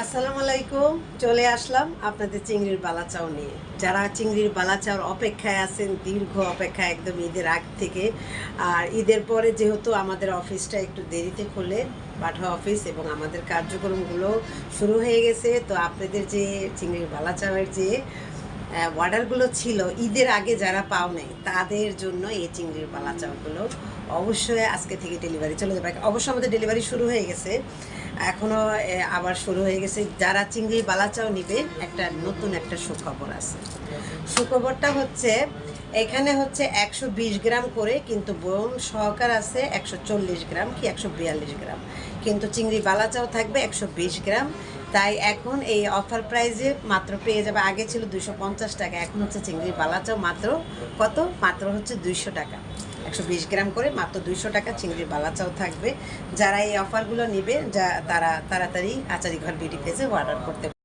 আসসালামু আলাইকুম। চলে আসলাম আপনাদের চিংড়ির বালাচাও নিয়ে। যারা চিংড়ির বালাচাওর অপেক্ষায় আছেন, দীর্ঘ অপেক্ষা একদম ঈদের আগ থেকে, আর ঈদের পরে যেহেতু আমাদের অফিসটা একটু দেরিতে খোলে, পাঠা অফিস, এবং আমাদের কার্যক্রমগুলো শুরু হয়ে গেছে, তো আপনাদের যে চিংড়ির বালাচাওয়ের যে অর্ডারগুলো ছিল ঈদের আগে যারা পাও নাই তাদের জন্য এই চিংড়ির বালাচাওগুলো অবশ্যই আজকে থেকে ডেলিভারি চলে যাবে। অবশ্য আমাদের ডেলিভারি শুরু হয়ে গেছে, এখনও আবার শুরু হয়ে গেছে। যারা চিংড়ি বালাচাও নিবে নতুন একটা সুখবর আছে। সুখবরটা হচ্ছে এখানে হচ্ছে 120 গ্রাম করে, কিন্তু বোন সহকার আছে 140 গ্রাম কি 142 গ্রাম, কিন্তু চিংড়ি বালাচাও থাকবে 120 গ্রাম। তাই এখন এই অফার প্রাইজে মাত্র পেয়ে যাবে। আগে ছিল 250 টাকা, এখন হচ্ছে চিংড়ি বালাচাও মাত্র কত, মাত্র হচ্ছে 200 টাকা। 120 গ্রাম করে মাত্র 200 টাকা চিংড়ির বালাচাও থাকবে। যারা এই অফারগুলো নেবে তারা তাড়াতাড়ি আচারি ঘর বিউটি পেজে অর্ডার করতে